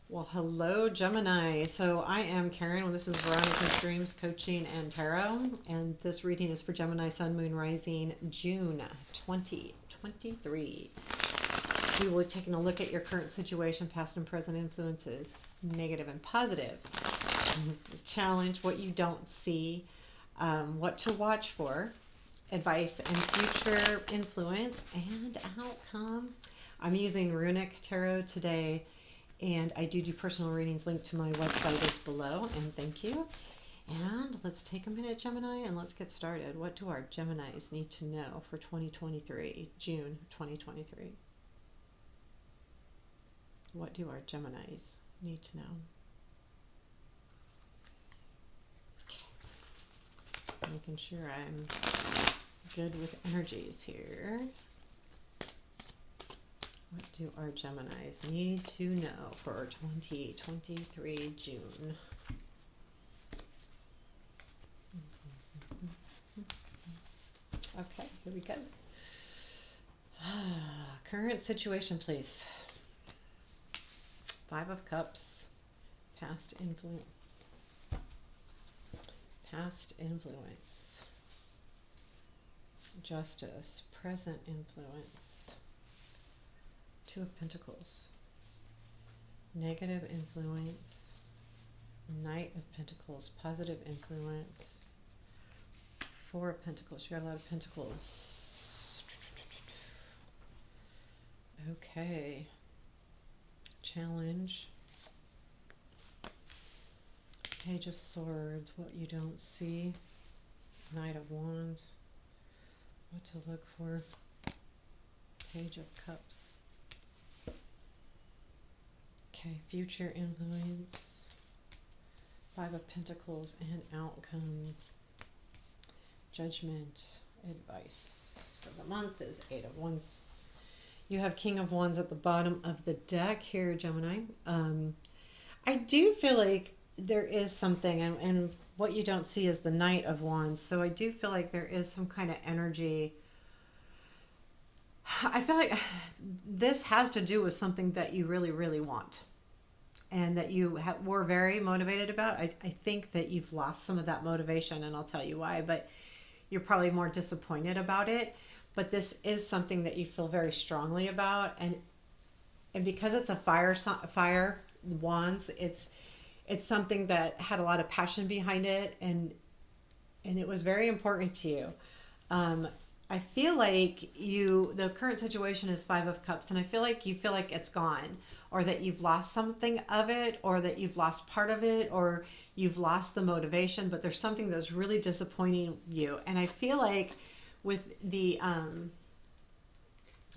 Well, hello, Gemini. So I am Karen. This is Veronica's Dreams Coaching and Tarot. And this reading is for Gemini, Sun, Moon, Rising, June 2023. We will be taking a look at your current situation, past and present influences, negative and positive. Challenge what you don't see, what to watch for, advice and future influence, and outcome. I'm using Runik Tarot today, and I do personal readings. Link to my website is below, and thank you. And let's take a minute, Gemini, and let's get started. What do our Geminis need to know for 2023, June 2023? What do our Geminis need to know? Okay. Making sure I'm good with energies here. What do our Geminis need to know for 2023 June? Okay, here we go. Current situation, please. Five of Cups, past influence. Past influence. Justice, present influence. Two of Pentacles. Negative influence. Knight of Pentacles, positive influence. Four of Pentacles. You got a lot of Pentacles. Okay. Challenge. Page of Swords. What you don't see. Knight of Wands. What to look for. Page of Cups. Okay. Future influence. Five of Pentacles and outcome. Judgment. Advice for the month is Eight of Wands. You have King of Wands at the bottom of the deck here, Gemini. I do feel like there is something, and what you don't see is the Knight of Wands. So I do feel like there is some kind of energy. I feel like this has to do with something that you really, really want, and that you were very motivated about. I think that you've lost some of that motivation, and I'll tell you why, but you're probably more disappointed about it. But this is something that you feel very strongly about, and because it's a fire wands, it's something that had a lot of passion behind it, and it was very important to you. I feel like the current situation is Five of Cups, and I feel like you feel like it's gone, or that you've lost something of it, or that you've lost part of it, or you've lost the motivation, but there's something that's really disappointing you. And I feel like with the, let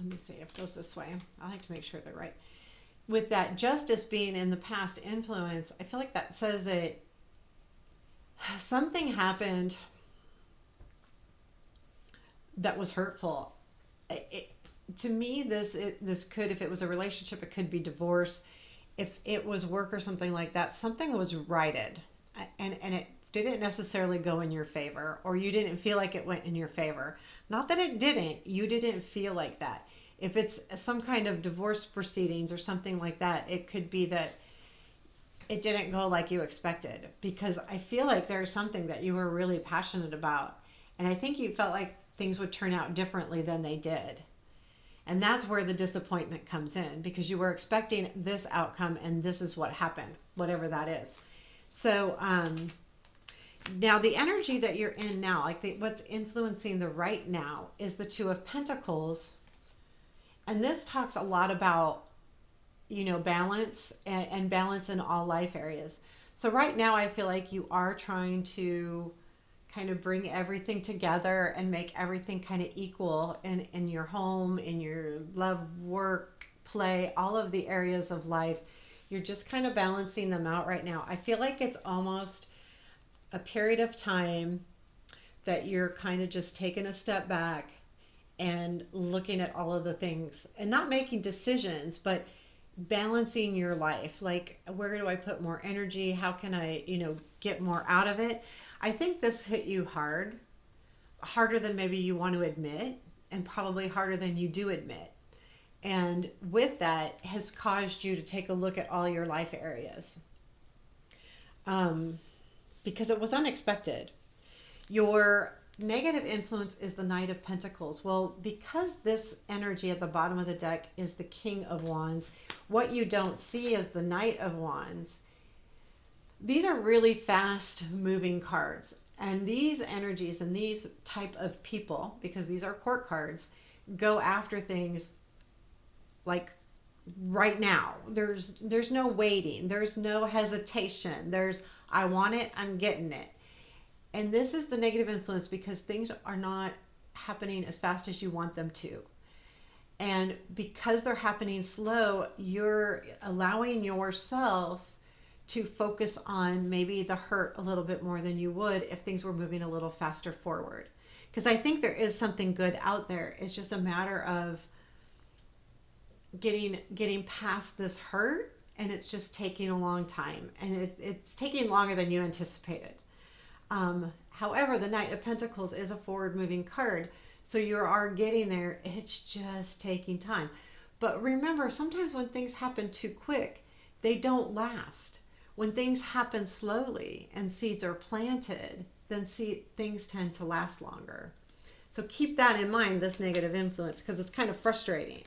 me see if it goes this way. I like to make sure they're right. With that justice being in the past influence, I feel like that says that something happened that was hurtful. To me, this could, if it was a relationship, it could be divorce. If it was work or something like that, something was righted, and it didn't necessarily go in your favor, or you didn't feel like it went in your favor. Not that it didn't, you didn't feel like that. If it's some kind of divorce proceedings or something like that, it could be that it didn't go like you expected, because I feel like there's something that you were really passionate about, and I think you felt like things would turn out differently than they did. And that's where the disappointment comes in, because you were expecting this outcome, and this is what happened, whatever that is. So now the energy that you're in now, like what's influencing the right now, is the Two of Pentacles. And this talks a lot about, balance, and balance in all life areas. So right now I feel like you are trying to kind of bring everything together and make everything kind of equal in your home, in your love, work, play, all of the areas of life. You're just kind of balancing them out right now. I feel like it's almost a period of time that you're kind of just taking a step back and looking at all of the things and not making decisions, but balancing your life. Like, where do I put more energy? How can I, get more out of it? I think this hit you hard, harder than maybe you want to admit, and probably harder than you do admit. And with that has caused you to take a look at all your life areas, um, because it was unexpected. Your negative influence is the Knight of Pentacles. Well, because this energy at the bottom of the deck is the King of Wands, what you don't see is the Knight of Wands. These are really fast moving cards. And these energies and these type of people, because these are court cards, go after things like right now. There's no waiting. There's no hesitation. There's, I want it, I'm getting it. And this is the negative influence because things are not happening as fast as you want them to. And because they're happening slow, you're allowing yourself to focus on maybe the hurt a little bit more than you would if things were moving a little faster forward. Because I think there is something good out there. It's just a matter of getting past this hurt, and it's just taking a long time, and it's taking longer than you anticipated. However, the Knight of Pentacles is a forward moving card, so you are getting there. It's just taking time. But remember, sometimes when things happen too quick, they don't last. When things happen slowly and seeds are planted, then things tend to last longer. So keep that in mind, this negative influence, because it's kind of frustrating.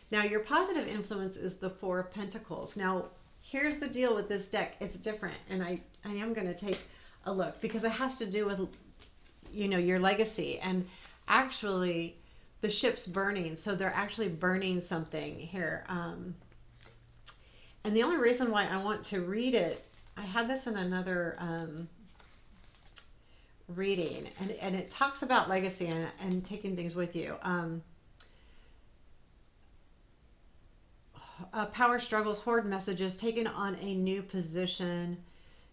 Now, your positive influence is the Four of Pentacles. Now, here's the deal with this deck. It's different, and I am going to take a look because it has to do with, your legacy. And actually, the ship's burning, so they're actually burning something here. And the only reason why I want to read it, I had this in another reading, and it talks about legacy and taking things with you. Power struggles, hoard messages, taking on a new position,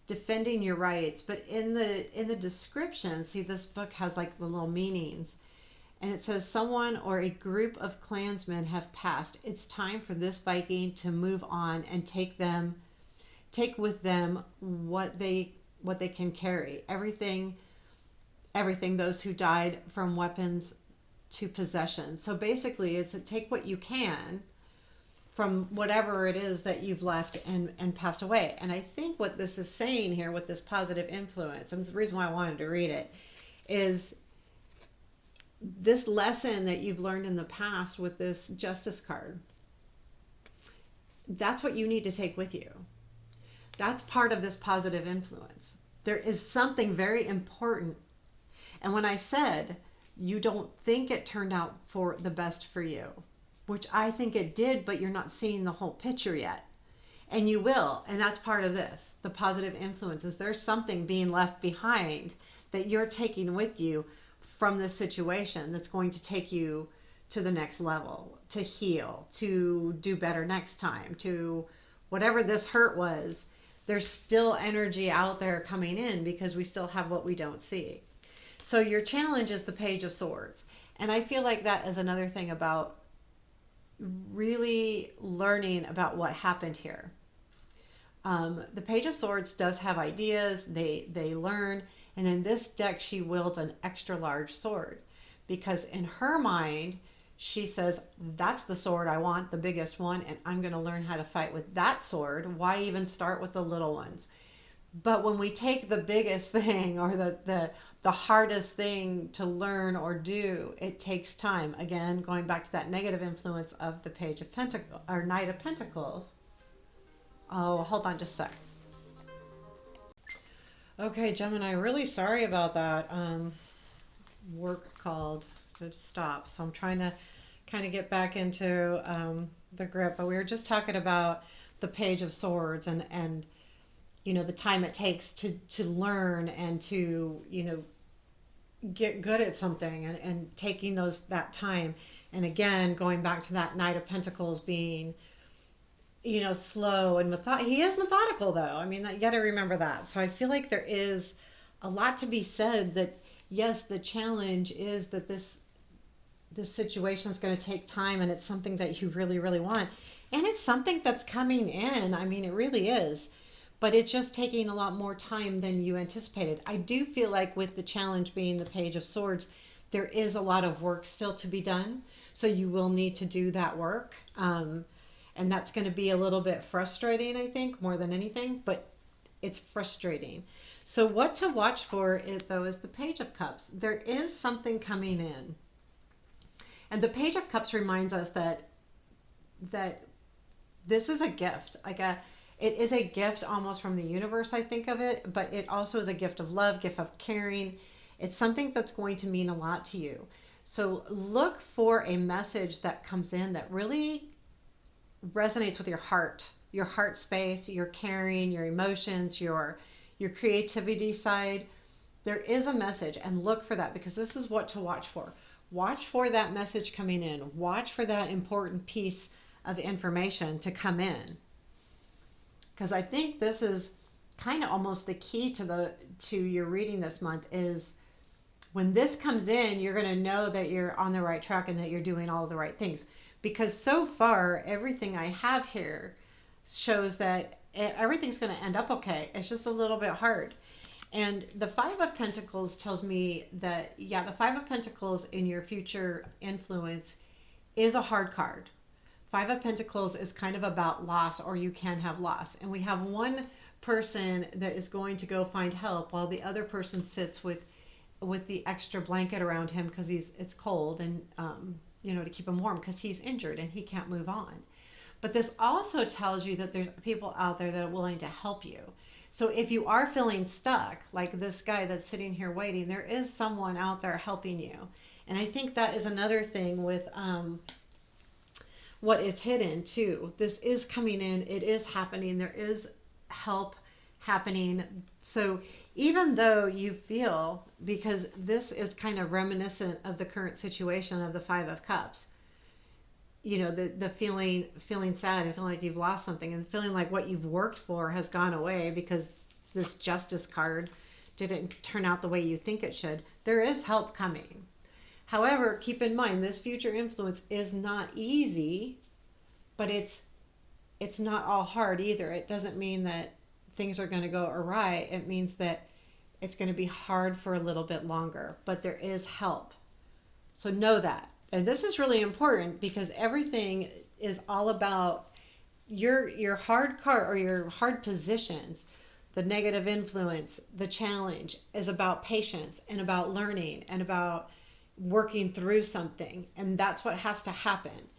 defending your rights. But in the description, see, this book has like the little meanings. And it says, someone or a group of clansmen have passed. It's time for this Viking to move on and take with them what they can carry. Everything, those who died, from weapons to possessions. So basically, it's take what you can from whatever it is that you've left and passed away. And I think what this is saying here with this positive influence, and the reason why I wanted to read it, is this lesson that you've learned in the past with this Justice card. That's what you need to take with you. That's part of this positive influence. There is something very important. And when I said you don't think it turned out for the best for you, which I think it did, but you're not seeing the whole picture yet. And you will. And that's part of this. The positive influences. There's something being left behind that you're taking with you from this situation that's going to take you to the next level, to heal, to do better next time, to whatever this hurt was. There's still energy out there coming in because we still have what we don't see. So your challenge is the Page of Swords. And I feel like that is another thing about really learning about what happened here. The Page of Swords does have ideas. They learn. And in this deck, she wields an extra large sword because in her mind, she says, that's the sword I want, the biggest one, and I'm going to learn how to fight with that sword. Why even start with the little ones? But when we take the biggest thing or the hardest thing to learn or do, it takes time. Again, going back to that negative influence of the Page of Pentacles or Knight of Pentacles. Oh, hold on just a sec. Okay, Gemini, really sorry about that. Work called to stop. So I'm trying to kind of get back into the grip. But we were just talking about the Page of Swords and the time it takes to learn and to, get good at something and taking that time. And again, going back to that Knight of Pentacles being, slow and he is methodical though. I mean, you got to remember that. So I feel like there is a lot to be said that, yes, the challenge is that this situation is going to take time and it's something that you really, really want. And it's something that's coming in. I mean, it really is. But it's just taking a lot more time than you anticipated. I do feel like with the challenge being the Page of Swords, there is a lot of work still to be done. So you will need to do that work. And that's going to be a little bit frustrating, I think, more than anything, but it's frustrating. So what to watch for it though is the Page of Cups. There is something coming in. And the Page of Cups reminds us that this is a gift. It is a gift almost from the universe, I think of it, but it also is a gift of love, gift of caring. It's something that's going to mean a lot to you. So look for a message that comes in that really resonates with your heart space, your caring, your emotions, your creativity side. There is a message, and look for that, because this is what to watch for. Watch for that message coming in. Watch for that important piece of information to come in. Because I think this is kind of almost the key to your reading this month is when this comes in, you're going to know that you're on the right track and that you're doing all the right things. Because so far, everything I have here shows that everything's going to end up okay. It's just a little bit hard. And the Five of Pentacles tells me that, yeah, the Five of Pentacles in your future influence is a hard card. Five of Pentacles is kind of about loss, or you can have loss. And we have one person that is going to go find help while the other person sits with the extra blanket around him because it's cold, and to keep him warm because he's injured and he can't move on. But this also tells you that there's people out there that are willing to help you. So if you are feeling stuck, like this guy that's sitting here waiting, there is someone out there helping you. And I think that is another thing with what is hidden too. This is coming in, it is happening, there is help happening. So even though you feel, because this is kind of reminiscent of the current situation of the Five of Cups, the feeling sad and feeling like you've lost something, and feeling like what you've worked for has gone away because this Justice card didn't turn out the way you think it should. There is help coming. However, keep in mind, this future influence is not easy, but it's not all hard either. It doesn't mean that things are going to go awry. It means that it's going to be hard for a little bit longer, but there is help. So know that. And this is really important because everything is all about your hard card or your hard positions. The negative influence, the challenge is about patience and about learning and about working through something. And that's what has to happen.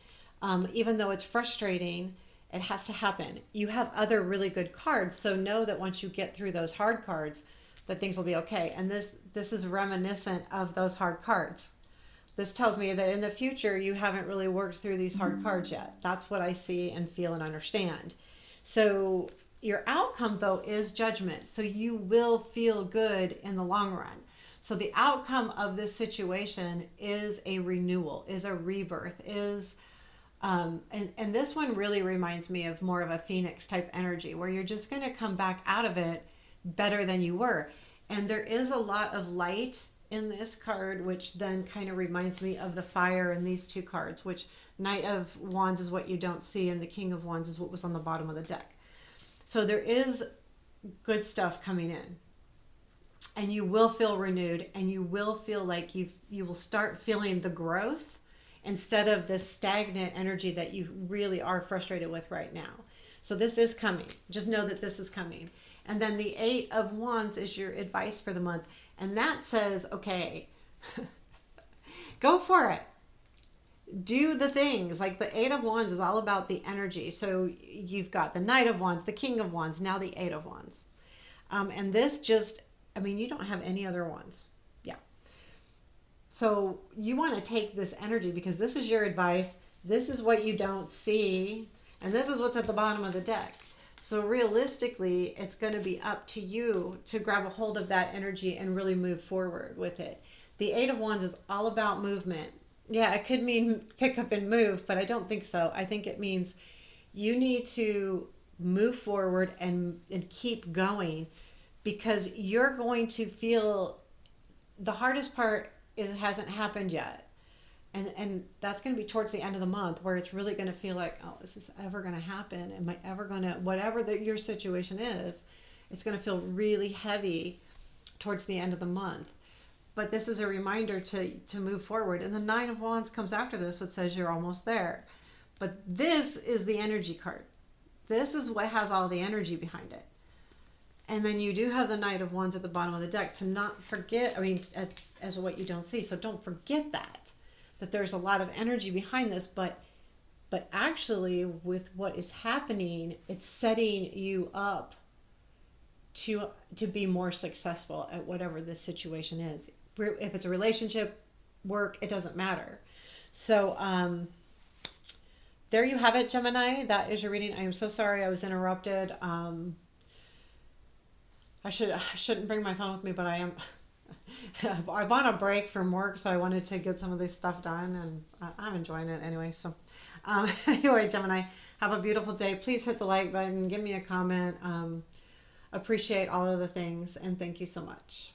Even though it's frustrating, it has to happen. You have other really good cards, so know that once you get through those hard cards, that things will be okay. And this is reminiscent of those hard cards. This tells me that in the future, you haven't really worked through these hard cards yet. That's what I see and feel and understand. So your outcome, though, is judgment. So you will feel good in the long run. So the outcome of this situation is a renewal, is a rebirth, is... and this one really reminds me of more of a phoenix type energy where you're just going to come back out of it better than you were. And there is a lot of light in this card, which then kind of reminds me of the fire in these two cards, which Knight of Wands is what you don't see and the King of Wands is what was on the bottom of the deck. So there is good stuff coming in. And you will feel renewed, and you will feel like you will start feeling the growth instead of this stagnant energy that you really are frustrated with right now. So this is coming. Just know that this is coming. And then the Eight of Wands is your advice for the month. And that says, okay, go for it. Do the things. Like the Eight of Wands is all about the energy. So you've got the Knight of Wands, the King of Wands, now the Eight of Wands. And this just, you don't have any other wands. Yeah. So you want to take this energy because this is your advice. This is what you don't see. And this is what's at the bottom of the deck. So realistically, it's going to be up to you to grab a hold of that energy and really move forward with it. The Eight of Wands is all about movement. Yeah, it could mean pick up and move, but I don't think so. I think it means you need to move forward and keep going because you're going to feel the hardest part hasn't happened yet. And that's going to be towards the end of the month where it's really going to feel like, oh, is this ever going to happen? Am I ever going to, whatever your situation is, it's going to feel really heavy towards the end of the month. but this is a reminder to move forward. And the Nine of Wands comes after this, which says you're almost there. But this is the energy card. This is what has all the energy behind it. And then you do have the Knight of Wands at the bottom of the deck, to not forget, I mean, as what you don't see. So don't forget that there's a lot of energy behind this, but actually with what is happening, it's setting you up to be more successful at whatever this situation is. If it's a relationship, work, it doesn't matter. So there you have it, Gemini. That is your reading. I am so sorry I was interrupted. I shouldn't bring my phone with me, but I am. I'm on a break from work, so I wanted to get some of this stuff done, and I'm enjoying it anyway. So, anyway, Gemini, have a beautiful day. Please hit the like button, give me a comment. Appreciate all of the things, and thank you so much.